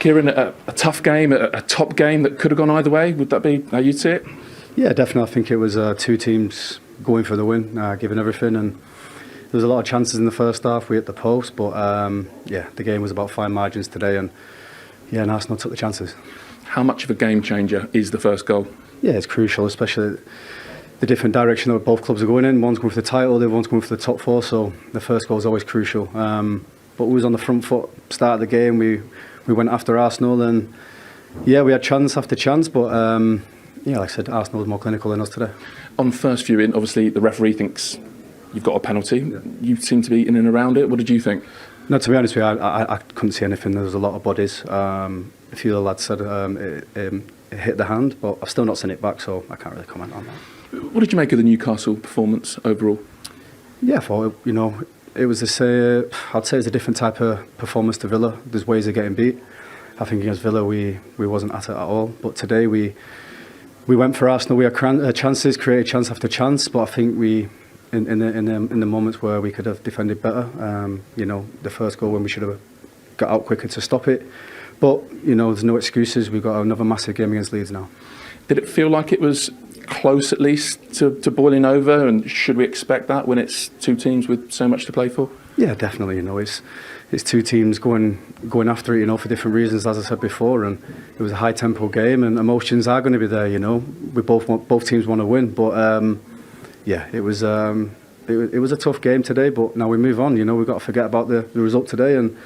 Kieran, a tough game, a top game that could have gone either way. Would that be how you'd see it? Yeah, definitely. I think it was two teams going for the win, giving everything, and there was a lot of chances in the first half. We hit the post, but yeah, the game was about fine margins today, and yeah, and Arsenal took the chances. How much of a game changer is the first goal? Yeah, it's crucial, especially the different direction that both clubs are going in. One's going for the title, the other one's going for the top four, so the first goal is always crucial. But we was on the front foot start of the game. We went after Arsenal, and yeah, we had chance after chance, but yeah, like I said, Arsenal was more clinical than us today. On first viewing, obviously the referee thinks you've got a penalty. Yeah. You seem to be in and around it. What did you think? No, to be honest with you, I couldn't see anything. There was a lot of bodies. A few of the lads said it hit the hand, but I've still not seen it back, so I can't really comment on that. What did you make of the Newcastle performance overall? Yeah, I thought, it was I'd say it's a different type of performance to Villa. There's ways of getting beat. I think against Villa we wasn't at it at all, but today we went for Arsenal. We had chances, created chance after chance, but I think we in the moments where we could have defended better. The first goal when we should have got out quicker to stop it. But there's no excuses. We've got another massive game against Leeds now. Did it feel like it was close at least to boiling over? And should we expect that when it's two teams with so much to play for? Yeah, definitely. It's two teams going after it, for different reasons, as I said before. And it was a high tempo game, and emotions are going to be there. We both teams want to win, but yeah, it was a tough game today. But now we move on. We've got to forget about the result today and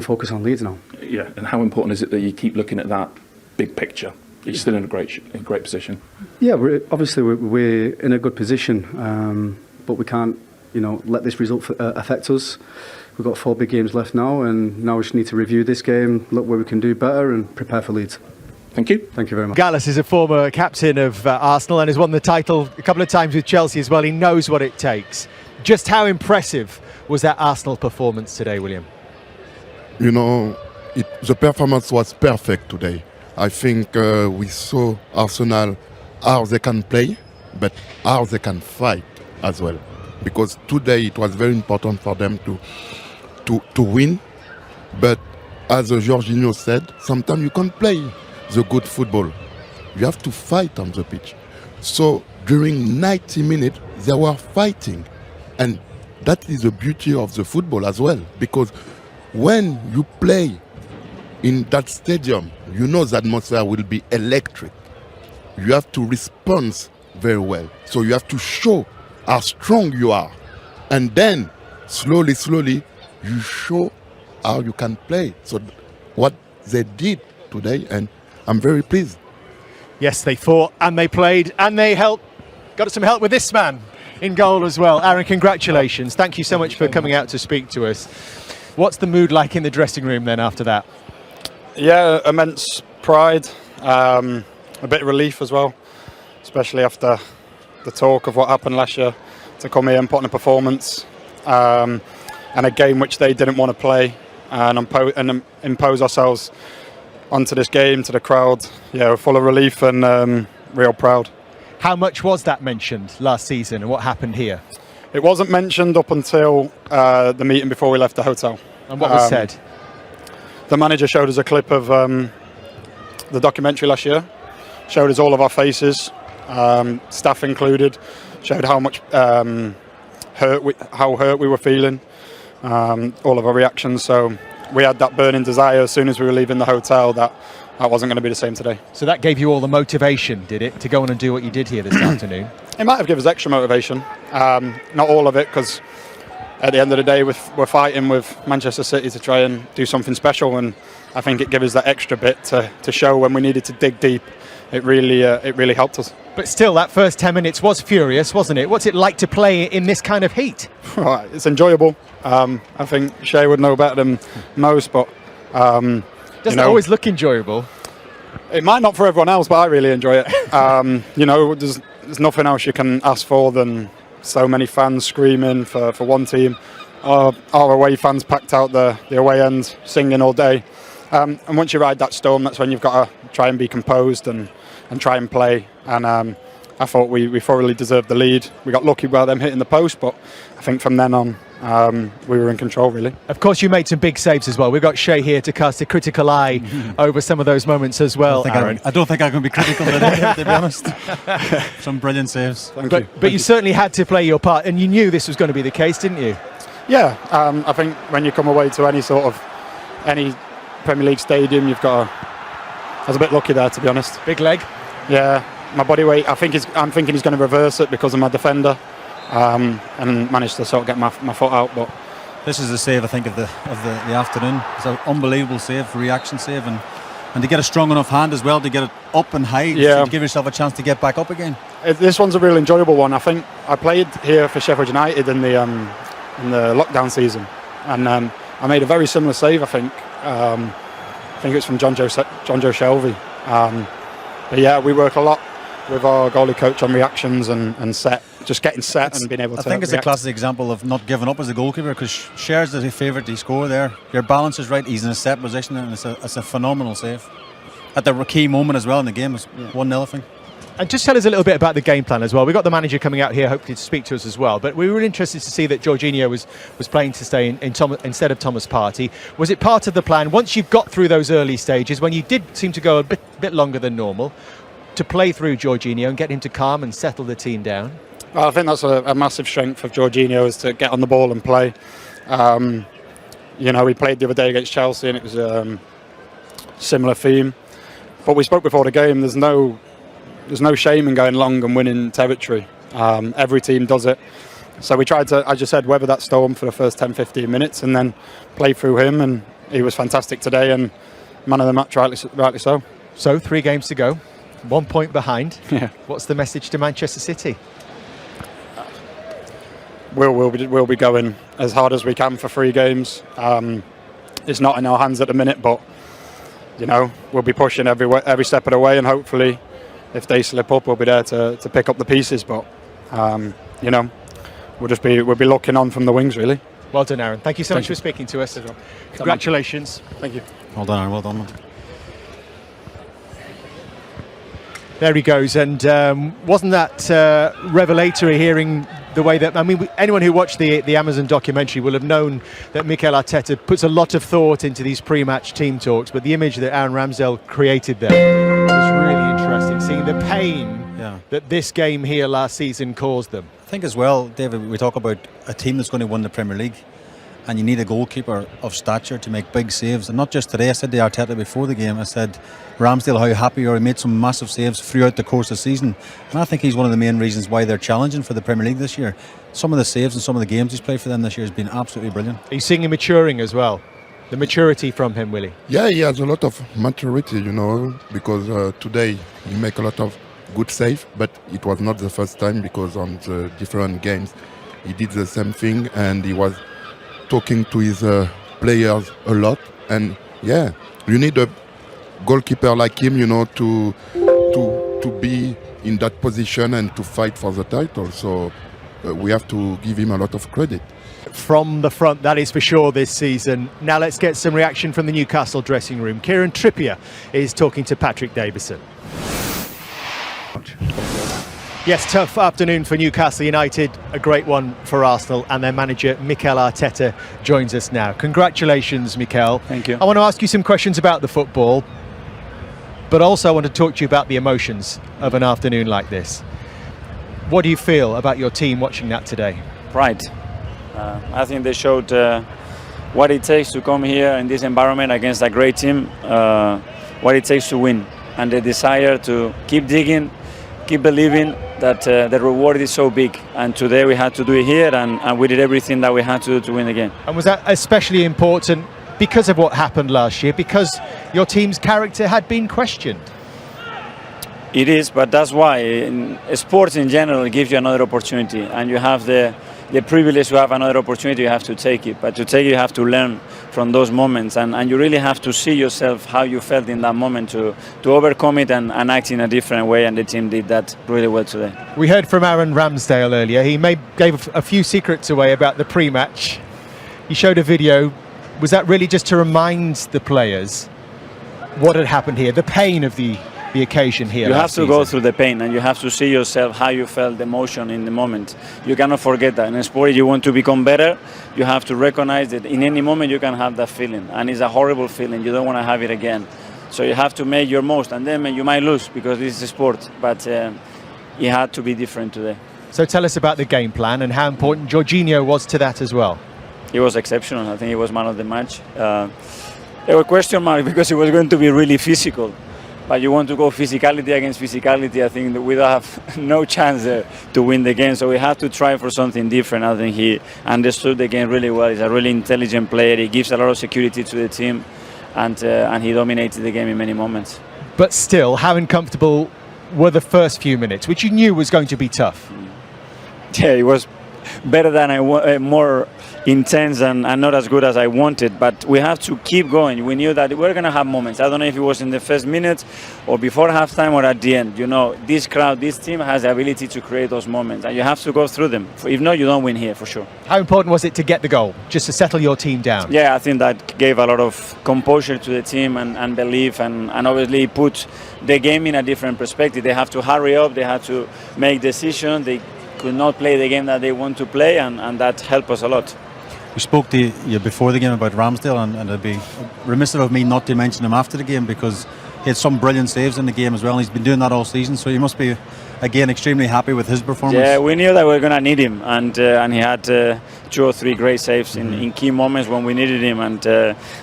focus on Leeds now. Yeah, and how important is it that you keep looking at that big picture? You're still in a great position. Yeah, we're in a good position, but we can't let this result affect us. We've got 4 big games left now, and now we just need to review this game, look where we can do better, and prepare for Leeds. Thank you. Thank you very much. Gallas is a former captain of Arsenal and has won the title a couple of times with Chelsea as well. He knows what it takes. Just how impressive was that Arsenal performance today, William? The performance was perfect today. I think we saw Arsenal how they can play, but how they can fight as well. Because today it was very important for them to win. But as Jorginho said, sometimes you can't play the good football. You have to fight on the pitch. So during 90 minutes, they were fighting. And that is the beauty of the football as well. Because when you play in that stadium, the atmosphere will be electric. You have to respond very well. So you have to show how strong you are. And then, slowly, you show how you can play. So what they did today, and I'm very pleased. Yes, they fought and they played and they got some help with this man in goal as well. Aaron, congratulations. Thank you so much for coming out to speak to us. What's the mood like in the dressing room then after that? Yeah, immense pride, a bit of relief as well, especially after the talk of what happened last year, to come here and put on a performance and a game which they didn't want to play and impose ourselves onto this game, to the crowd. Yeah, we're full of relief and real proud. How much was that mentioned last season and what happened here? It wasn't mentioned up until the meeting before we left the hotel. And what was said? The manager showed us a clip of the documentary last year, showed us all of our faces, staff included, showed how much hurt we were feeling, all of our reactions. So we had that burning desire as soon as we were leaving the hotel that wasn't going to be the same today. So that gave you all the motivation, did it, to go on and do what you did here this afternoon? It might have given us extra motivation, not all of it, because at the end of the day we're fighting with Manchester City to try and do something special, and I think it gave us that extra bit to show when we needed to dig deep. It really helped us. But still, that first 10 minutes was furious, wasn't it? What's it like to play in this kind of heat? Right, it's enjoyable. I think Shay would know better than most, but doesn't always look enjoyable. It might not for everyone else, but I really enjoy it. There's nothing else you can ask for than so many fans screaming for one team. Our away fans packed out the away end, singing all day. And once you ride that storm, that's when you've got to try and be composed and try and play. And I thought we thoroughly deserved the lead. We got lucky about them hitting the post, but I think from then on, we were in control, really. Of course, you made some big saves as well. We've got Shay here to cast a critical eye over some of those moments as well, Aaron. I don't think I can be critical today, to be honest. Some brilliant saves. But you certainly had to play your part, and you knew this was going to be the case, didn't you? Yeah, I think when you come away to any Premier League stadium, you've got I was a bit lucky there, to be honest. Big leg. Yeah, my body weight. I'm thinking he's going to reverse it because of my defender, and managed to sort of get my foot out. But this is the save, I think, of the afternoon. It's an unbelievable save, reaction save, and to get a strong enough hand as well to get it up and high, to give yourself a chance to get back up again. This one's a real enjoyable one. I think I played here for Sheffield United in the lockdown season, and I made a very similar save. I think it was from John Joe Shelby. But yeah, we work a lot with our goalie coach on reactions and set, just getting set and being able to. I think it's react. a classic example of not giving up as a goalkeeper, because Cher's the favourite to score there. Your balance is right. He's in a set position, and it's a phenomenal save at the key moment as well in the game. It's 1-0, I think. And just tell us a little bit about the game plan as well. We've got the manager coming out here, hopefully to speak to us as well. But we were interested to see that Jorginho was playing to stay instead of Thomas Partey. Was it part of the plan, once you've got through those early stages, when you did seem to go a bit longer than normal, to play through Jorginho and get him to calm and settle the team down? Well, I think that's a massive strength of Jorginho, is to get on the ball and play. We played the other day against Chelsea, and it was a similar theme. But we spoke before the game. There's no shame in going long and winning territory. Every team does it. So we tried to, as you said, weather that storm for the first 10-15 minutes and then play through him, and he was fantastic today and man of the match, rightly so. So 3 games to go, 1 point behind. Yeah. What's the message to Manchester City? We'll be going as hard as we can for 3 games. It's not in our hands at the minute, but we'll be pushing every step of the way, and hopefully, if they slip up, we'll be there to pick up the pieces. But we'll be looking on from the wings, really. Well done, Aaron. Thank you so much for speaking to us. Congratulations. Thank you. Well done, Aaron. Well done, man. There he goes, and wasn't that revelatory hearing the way that, anyone who watched the Amazon documentary will have known that Mikel Arteta puts a lot of thought into these pre-match team talks, but the image that Aaron Ramsdale created there was really interesting, seeing the pain that this game here last season caused them. I think as well, David, we talk about a team that's going to win the Premier League, and you need a goalkeeper of stature to make big saves. And not just today. I said to Arteta before the game, I said, Ramsdale, how happy you are. He made some massive saves throughout the course of the season, and I think he's one of the main reasons why they're challenging for the Premier League this year. Some of the saves and some of the games he's played for them this year has been absolutely brilliant. He's seeing him maturing as well. The maturity from him, Willie. Yeah, he has a lot of maturity, because today he make a lot of good save, but it was not the first time, because on the different games he did the same thing, and he was talking to his players a lot. And you need a goalkeeper like him, to be in that position and to fight for the title. So we have to give him a lot of credit. From the front, that is for sure, this season. Now let's get some reaction from the Newcastle dressing room. Kieran Trippier is talking to Patrick Davison. Yes, tough afternoon for Newcastle United, a great one for Arsenal, and their manager Mikel Arteta joins us now. Congratulations, Mikel. Thank you. I want to ask you some questions about the football, but also I want to talk to you about the emotions of an afternoon like this. What do you feel about your team watching that today? Pride. I think they showed what it takes to come here in this environment against a great team, what it takes to win, and the desire to keep digging, keep believing that the reward is so big. And today we had to do it here, and we did everything that we had to do to win the game. And was that especially important because of what happened last year, because your team's character had been questioned? It is, but that's why sports in general gives you another opportunity, and you have the privilege to have another opportunity. You have to take it, but to take it you have to learn from those moments, and you really have to see yourself how you felt in that moment to overcome it and act in a different way, and the team did that really well today. We heard from Aaron Ramsdale earlier. He gave a few secrets away about the pre-match. He showed a video. Was that really just to remind the players what had happened here, the pain of the the occasion here. You have last to go season. through the pain, and you have to see yourself how you felt the emotion in the moment. You cannot forget that. In sport, you want to become better, you have to recognize that in any moment you can have that feeling, and it's a horrible feeling. You don't want to have it again. So you have to make your most, and then you might lose because this is a sport, but it had to be different today. So tell us about the game plan and how important Jorginho was to that as well. He was exceptional. I think he was man of the match. There were question marks because it was going to be really physical. But you want to go physicality against physicality, I think that we don't have no chance to win the game. So we have to try for something different. I think he understood the game really well. He's a really intelligent player. He gives a lot of security to the team, and he dominated the game in many moments. But still, how uncomfortable were the first few minutes, which you knew was going to be tough? Yeah, it was better than more intense and not as good as I wanted, but we have to keep going. We knew that we're going to have moments. I don't know if it was in the first minute or before halftime or at the end. You know, this crowd, this team has the ability to create those moments, and you have to go through them. If not, you don't win here for sure. How important was it to get the goal, just to settle your team down? Yeah, I think that gave a lot of composure to the team and belief, and obviously put the game in a different perspective. They have to hurry up, they have to make decisions, they could not play the game that they want to play, and that helped us a lot. We spoke to you before the game about Ramsdale, and it'd be remiss of me not to mention him after the game, because he had some brilliant saves in the game as well, and he's been doing that all season, so you must be again extremely happy with his performance. Yeah, we knew that we were going to need him, and he had 2 or 3 great saves in key moments when we needed him, and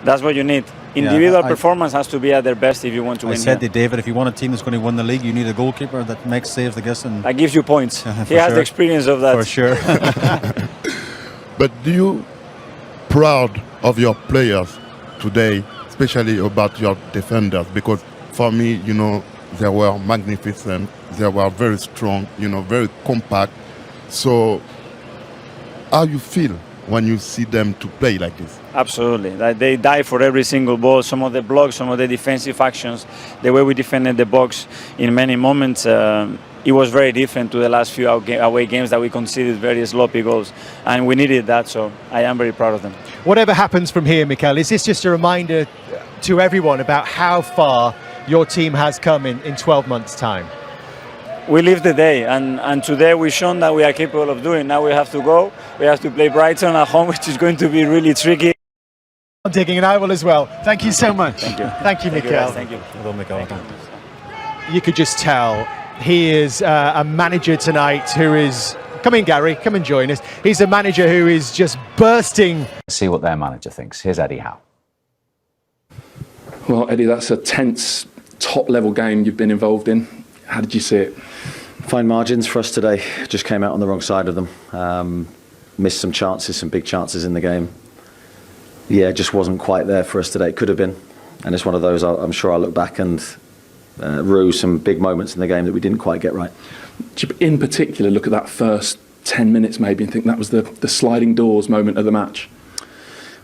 that's what you need. Individual performance has to be at their best if you want to win. I said here. to David, if you want a team that's going to win the league, you need a goalkeeper that makes saves, I guess. And that gives you points. He has the experience of that. For sure. But do you proud of your players today, especially about your defenders? Because for me, you know, they were magnificent. They were very strong, you know, very compact. So how you feel when you see them to play like this? Absolutely. They die for every single ball. Some of the blocks, some of the defensive actions, the way we defended the box in many moments, it was very different to the last few away games that we conceded very sloppy goals. And we needed that, so I am very proud of them. Whatever happens from here, Mikel, is this just a reminder to everyone about how far your team has come in 12 months' time? We live the day, and today we've shown that we are capable of doing. Now we have to go. We have to play Brighton at home, which is going to be really tricky. I'm digging, and I will as well. Thank you so much. Thank you. Thank you, Mikel. Thank you. You could just tell he is a manager tonight who is... Come in, Gary. Come and join us. He's a manager who is just bursting. See what their manager thinks. Here's Eddie Howe. Well, Eddie, that's a tense, top-level game you've been involved in. How did you see it? Fine margins for us today. Just came out on the wrong side of them. Missed some chances, some big chances in the game. Yeah, just wasn't quite there for us today. It could have been. And it's one of those, I'm sure I'll look back and rue some big moments in the game that we didn't quite get right. In particular, look at that first 10 minutes maybe and think that was the sliding doors moment of the match.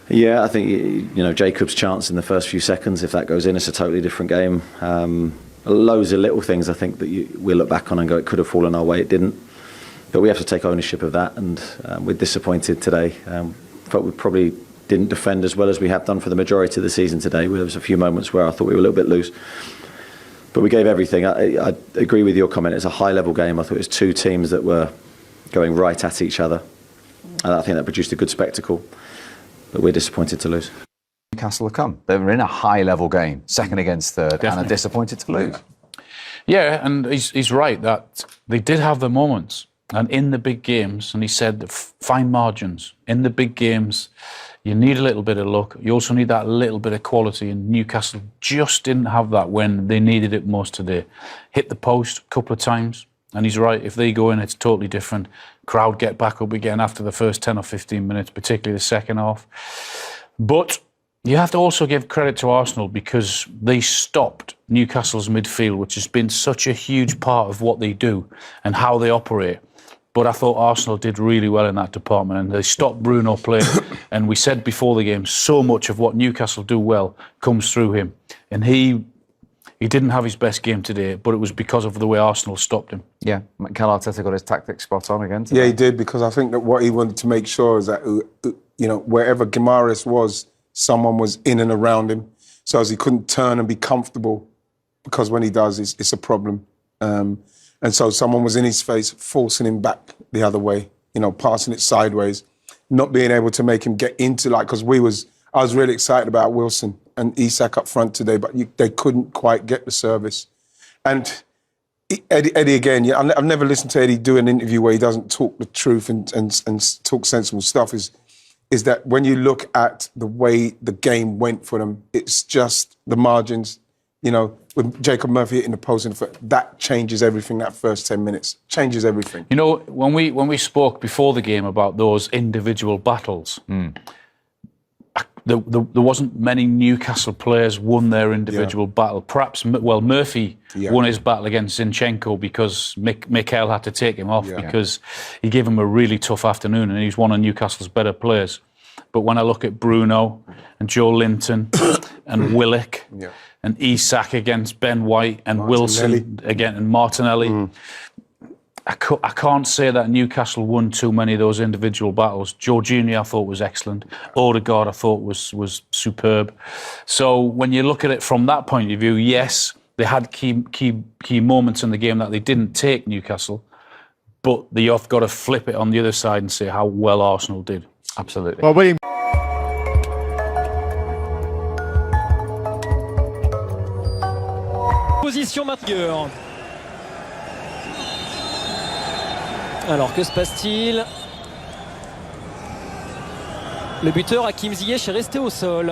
Yeah, I think, you know, Jacob's chance in the first few seconds, if that goes in, it's a totally different game. Loads of little things I think that we'll look back on and go, it could have fallen our way, it didn't. But we have to take ownership of that, and we're disappointed today. Felt we probably didn't defend as well as we have done for the majority of the season today. There was a few moments where I thought we were a little bit loose. But we gave everything. I agree with your comment. It's a high-level game. I thought it was 2 teams that were going right at each other. And I think that produced a good spectacle. But we're disappointed to lose. Newcastle have come. They were in a high-level game, second against third, and are disappointed to lose. Yeah, and he's right that they did have their moments. And in the big games, and he said, fine margins. In the big games, you need a little bit of luck. You also need that little bit of quality, and Newcastle just didn't have that when they needed it most today. Hit the post a couple of times, and he's right. If they go in, it's totally different. Crowd get back up again after the first 10 or 15 minutes, particularly the second half. But you have to also give credit to Arsenal because they stopped Newcastle's midfield, which has been such a huge part of what they do and how they operate. But I thought Arsenal did really well in that department, and they stopped Bruno playing. And we said before the game, so much of what Newcastle do well comes through him. And he didn't have his best game today, but it was because of the way Arsenal stopped him. Yeah, Mikel Arteta got his tactics spot on again today. Yeah, he did, because I think that what he wanted to make sure is that, you know, wherever Guimaraes was, someone was in and around him, so as he couldn't turn and be comfortable because when he does, it's a problem. And so someone was in his face, forcing him back the other way, you know, passing it sideways, not being able to make him get into because I was really excited about Wilson and Isak up front today, but they couldn't quite get the service. And Eddie again, yeah, I've never listened to Eddie do an interview where he doesn't talk the truth and talk sensible stuff. Is that when you look at the way the game went for them, it's just the margins, you know, with Jacob Murphy hitting the post in the foot, that changes everything. That first 10 minutes changes everything. You know, when we spoke before the game about those individual battles, there wasn't many Newcastle players won their individual battle. Perhaps, well, Murphy won his battle against Zinchenko because Mikel had to take him off because he gave him a really tough afternoon, and he's one of Newcastle's better players. But when I look at Bruno and Joe Linton and Willock and Isak against Ben White and Wilson again and Martinelli, I can't say that Newcastle won too many of those individual battles. Jorginho I thought was excellent. Odegaard I thought was superb. So when you look at it from that point of view, yes, they had key moments in the game that they didn't take Newcastle, but you've got to flip it on the other side and say how well Arsenal did. Absolutely. Well, William. Position MRBEAR. Alors que se passe-t-il? Le buteur Hakim Ziyech est resté au sol.